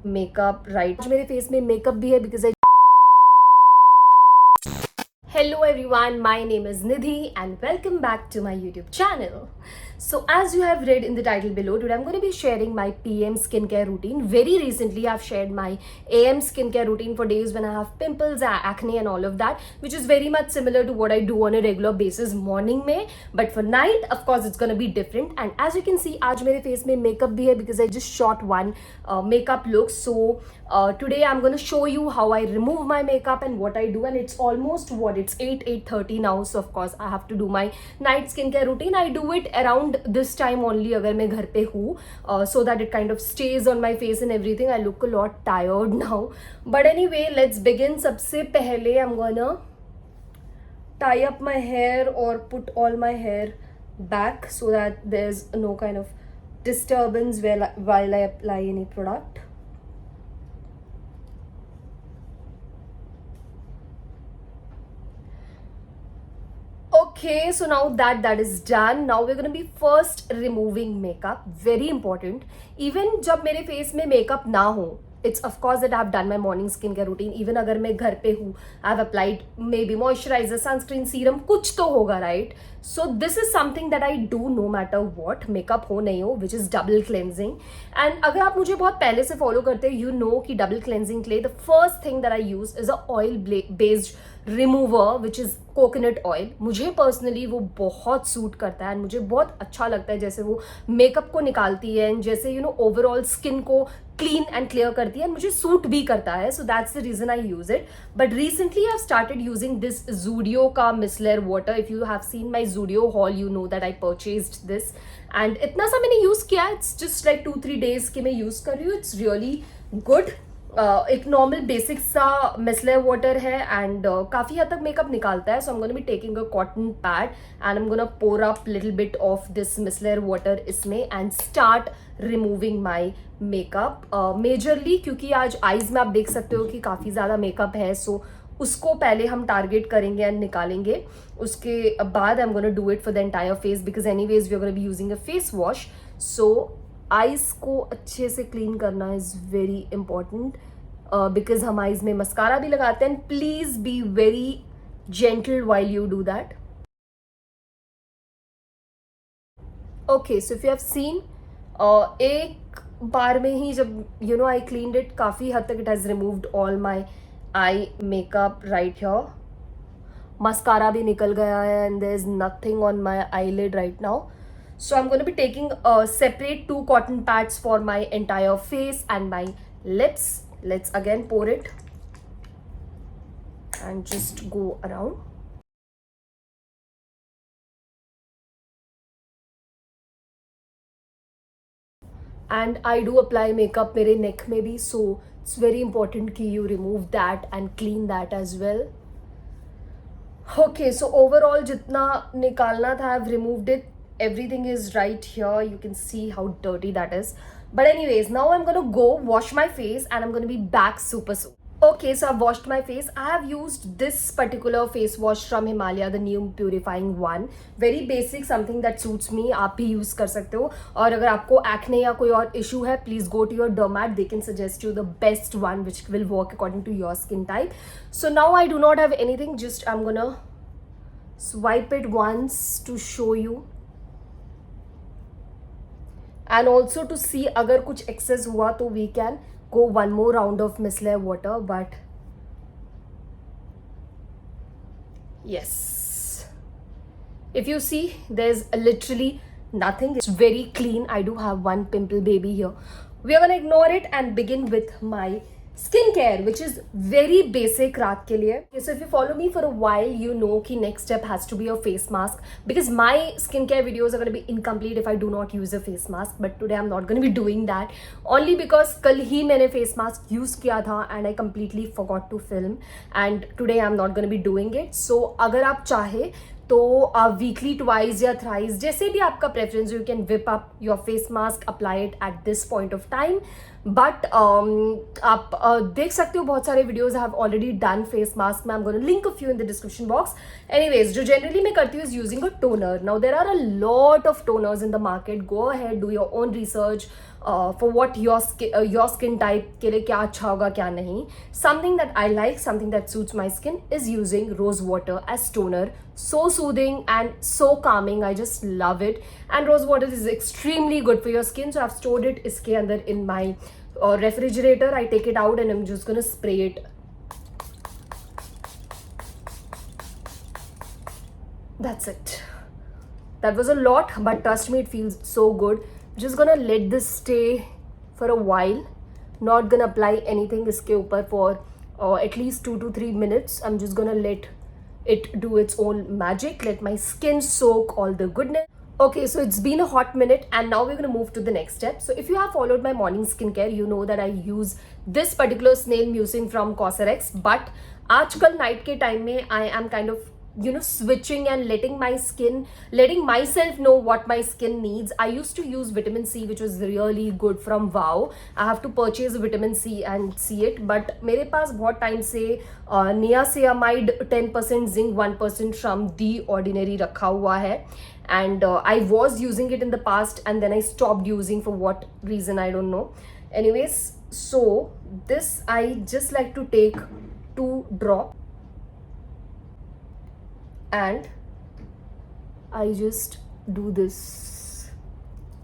Makeup right मेरे face में makeup भी है because I Hello everyone, my name is Nidhi and welcome back to my YouTube channel. So as you have read in the title below, today I'm going to be sharing my PM skincare routine. Very recently I've shared my AM skincare routine for days when I have pimples, acne and all of that, which is very much similar to what I do on a regular basis morning mein. But for night, of course, it's going to be different. And as you can see, आज मेरे face में makeup भी है because I just shot one makeup look. So today I'm going to show you how I remove my makeup and what I do, and it's almost what it's 8:30 now, so of course I have to do my night skincare routine. I do it around this time only अगर मैं घर पे हूँ, so that it kind of stays on my face and everything. I look a lot tired now, but anyway, let's begin. सबसे पहले I'm gonna tie up my hair or put all my hair back so that there's no kind of disturbance while I apply any product. Okay, so now that is done, now we're going to be first removing makeup. Very important. Even जब मेरे face में makeup ना हो, it's of course that I've done my morning skincare routine. Even अगर मैं घर पे हूँ, I've applied maybe moisturizer, sunscreen, serum, कुछ तो होगा, right? So this is something that I do no matter what, makeup हो नहीं हो, which is double cleansing. And अगर आप मुझे बहुत पहले से follow करते हैं, you know कि double cleansing के लिए the first thing that I use is a oil based remover which is coconut oil. मुझे पर्सनली वो बहुत सूट करता है एंड मुझे बहुत अच्छा लगता है जैसे वो मेकअप को निकालती है एंड जैसे यू नो ओवरऑल स्किन को क्लीन एंड क्लियर करती है एंड मुझे सूट भी करता है. So that's the reason I use it. But recently I have started using this Zudio का micellar water. If you have seen my Zudio haul you know that I purchased this and इतना सा मैंने use किया. It's just like 2-3 days के मैं use कर रही हूँ. It's really good. एक नॉर्मल बेसिक सा मिसलर वाटर है एंड काफ़ी हद तक मेकअप निकालता है. So I am gonna be taking a cotton pad and I am gonna pour up little bit of this micellar water इसमें and start removing my makeup majorly. क्योंकि आज eyes में आप देख सकते हो कि काफ़ी ज़्यादा मेकअप है. सो उसको पहले हम टारगेट करेंगे एंड निकालेंगे. उसके बाद I am gonna do it for the entire face because anyways we are gonna be using a face wash. So eyes को अच्छे से क्लीन करना इज वेरी इंपॉर्टेंट बिकॉज हम आइज में मस्कारा भी लगाते हैं. Please be very gentle while you do that. Okay, so if you have seen एक बार में ही जब you know I cleaned it, काफ़ी हद तक it has removed all my eye makeup right here. Mascara भी निकल गया है and there's nothing on my eyelid right now. So I'm going to be taking separate 2 cotton pads for my entire face and my lips. Let's again pour it and just go around. And I do apply makeup मेरे neck में भी, so it's very important कि you remove that and clean that as well. Okay, so overall जितना निकालना था I've removed it. Everything is right here. You can see how dirty that is. But anyways, now I'm gonna go wash my face and I'm gonna be back super soon. Okay, so I've washed my face. I have used this particular face wash from Himalaya, the new purifying one. Very basic, something that suits me. आप भी use कर सकते हो. और अगर आपको acne या कोई और issue है, please go to your dermat. They can suggest you the best one which will work according to your skin type. So now I do not have anything. Just I'm gonna swipe it once to show you. And also to see अगर कुछ excess हुआ तो we can go one more round of micellar water. But yes, if you see there's literally nothing. It's very clean. I do have one pimple baby here. We are gonna ignore it and begin with my skincare, which is very basic रात के लिए. Okay, so if you follow me for a while, you know कि next step has to be a face mask because my skincare videos are going to be incomplete if I do not use a face mask. But today I'm not going to be doing that only because कल ही मैंने face mask use किया था and I completely forgot to film and today I'm not going to be doing it. So अगर आप चाहे तो weekly twice या thrice, जैसे भी आपका preference, you can whip up your face mask, apply it at this point of time. But आप देख सकते हो बहुत सारे videos have already done face mask में. I am gonna link a few in the description box. Anyways, जो generally मैं करती हूँ is using a toner. Now there are a lot of toners in the market. Go ahead, do your own research for what your skin type के लिए क्या अच्छा होगा क्या नहीं. Something that I like, something that suits my skin is using rose water as toner. So soothing and so calming. I just love it. And rose water is extremely good for your skin. So I've stored it iske andar in my refrigerator. I take it out and I'm just gonna spray it. That's it. That was a lot, but trust me, it feels so good. Just gonna let this stay for a while. Not gonna apply anything iske upar for at least 2 to 3 minutes. I'm just gonna let it do its own magic, let my skin soak all the goodness. Okay, so it's been a hot minute and now we're going to move to the next step. So if you have followed my morning skincare, you know that I use this particular snail mucin from Cosrx. But आजकल night के time में I am kind of switching and letting myself know what my skin needs. I used to use vitamin C, which was really good from Wow. I have to purchase vitamin C and see it, but मेरे पास बहुत time से niacinamide 10% zinc 1% from The Ordinary रखा हुआ है. And I was using it in the past and then I stopped using for what reason I don't know. Anyways, so this I just like to take 2 drops and I just do this,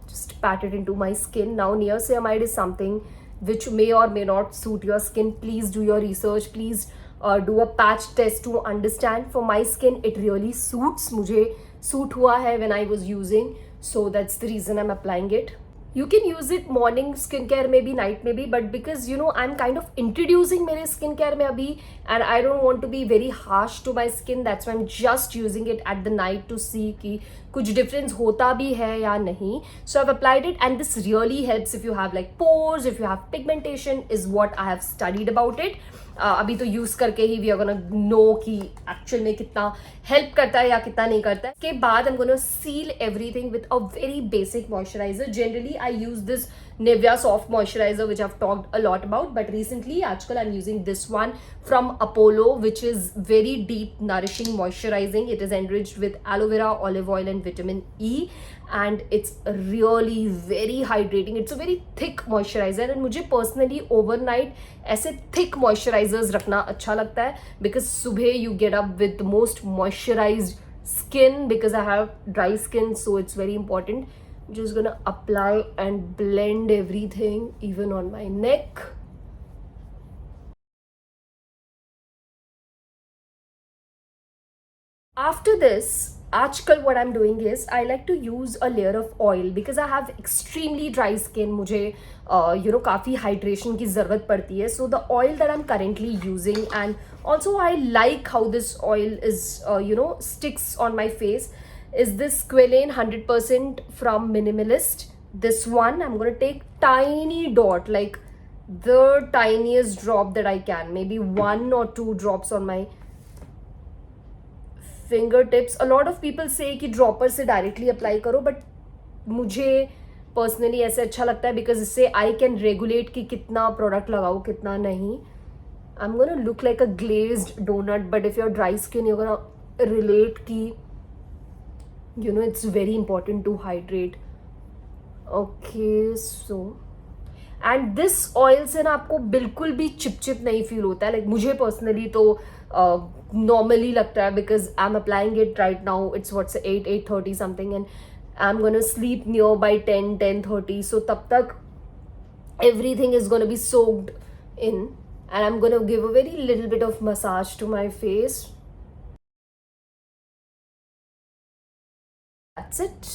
just pat it into my skin. Now niacinamide is something which may or may not suit your skin. Please do your research. Please do a patch test to understand. For my skin it really suits. मुझे suit हुआ है when I was using, so that's the reason I'm applying it. You can use it morning skincare में भी, night में भी, but because I'm kind of introducing मेरे skincare में अभी and I don't want to be very harsh to my skin, that's why I'm just using it at the night to see कि कुछ difference होता भी है या नहीं. So I've applied it and this really helps if you have like pores, if you have pigmentation, is what I have studied about it. अभी तो use करके ही वी आर गोना नो कि एक्चुअल में कितना हेल्प करता है या कितना नहीं करता है. के बाद I am gonna seal everything with a very basic moisturiser. Generally I use this Nivea soft moisturizer, which I've talked a lot about, but recently आजकल I'm using this one from Apollo, which is very deep nourishing moisturizing. It is enriched with aloe vera, olive oil and vitamin E, and it's really very hydrating. It's a very thick moisturizer and मुझे personally overnight ऐसे thick moisturizers रखना अच्छा लगता है, because सुबह you get up with the most moisturized skin, because I have dry skin, so it's very important. Just gonna apply and blend everything even on my neck. After this, आजकल what I'm doing is I like to use a layer of oil because I have extremely dry skin. मुझे काफ़ी hydration की ज़रूरत पड़ती है. So the oil that I'm currently using, and also I like how this oil is sticks on my face, is this Squalane 100% from Minimalist. This one I'm going to take tiny dot, like the tiniest drop that I can, maybe 1 or 2 drops on my fingertips. A lot of people say कि dropper से directly apply करो, but मुझे personally ऐसे अच्छा लगता है because इससे I can regulate कि कितना product लगाओ कितना नहीं. I'm gonna look like a glazed donut, but if you're dry skin, you're gonna relate कि it's very important to hydrate. Okay, so and this oil से ना आपको बिल्कुल भी चिपचिप नहीं फील होता है. लाइक मुझे पर्सनली तो नॉर्मली लगता है, because I am applying it right now. It's what's 8:30 something and I am gonna sleep near by 10:30. सो तब तक everything is going to be soaked in, and I'm going to give a very little bit of massage to my face. That's it.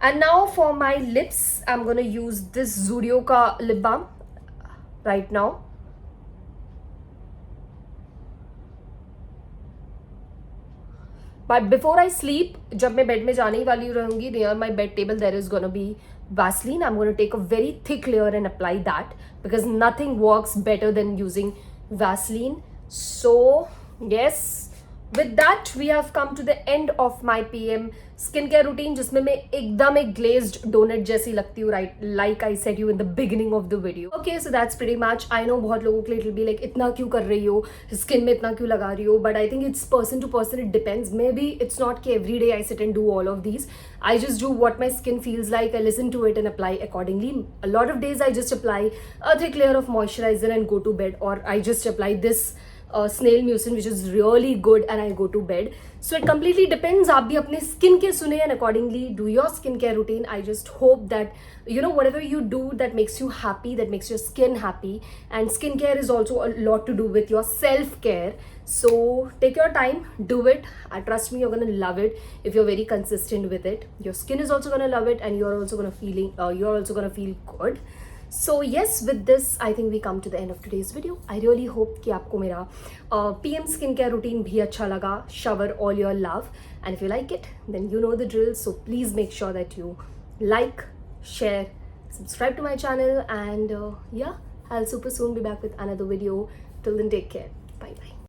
And now for my lips, I'm going to use this Zudio ka lip balm right now. But before I sleep, जब मैं bed में जाने ही वाली रहूँगी, near my bed table there is going to be Vaseline. I'm going to take a very thick layer and apply that, because nothing works better than using Vaseline. So yes, With that, we have come to the end of my PM skincare routine, जिसमें मैं एकदम एक glazed donut जैसी लगती हूँ, right? Like I said you in the beginning of the video. Okay, so that's pretty much. I know बहुत लोगों के लिए it'll be like इतना क्यों कर रही हो, skin में इतना क्यों लगा रही हो, but I think it's person to person. It depends. Maybe it's not कि every day I sit and do all of these. I just do what my skin feels like. I listen to it and apply accordingly. A lot of days I just apply a thick layer of moisturizer and go to bed, or I just apply this snail mucin which is really good and I go to bed. So it completely depends. आप भी अपने skin के सुने and accordingly do your skincare routine. I just hope that you know whatever you do that makes you happy, that makes your skin happy, and skincare is also a lot to do with your self-care. So take your time, do it. I trust me, you're gonna love it if you're very consistent with it. Your skin is also gonna love it, and you're also gonna feel good. So yes, with this I think we come to the end of today's video. I really hope कि आपको मेरा PM skincare routine भी अच्छा लगा. Shower all your love, and if you like it, then you know the drill. So please make sure that you like, share, subscribe to my channel, and yeah, I'll super soon be back with another video. Till then, take care.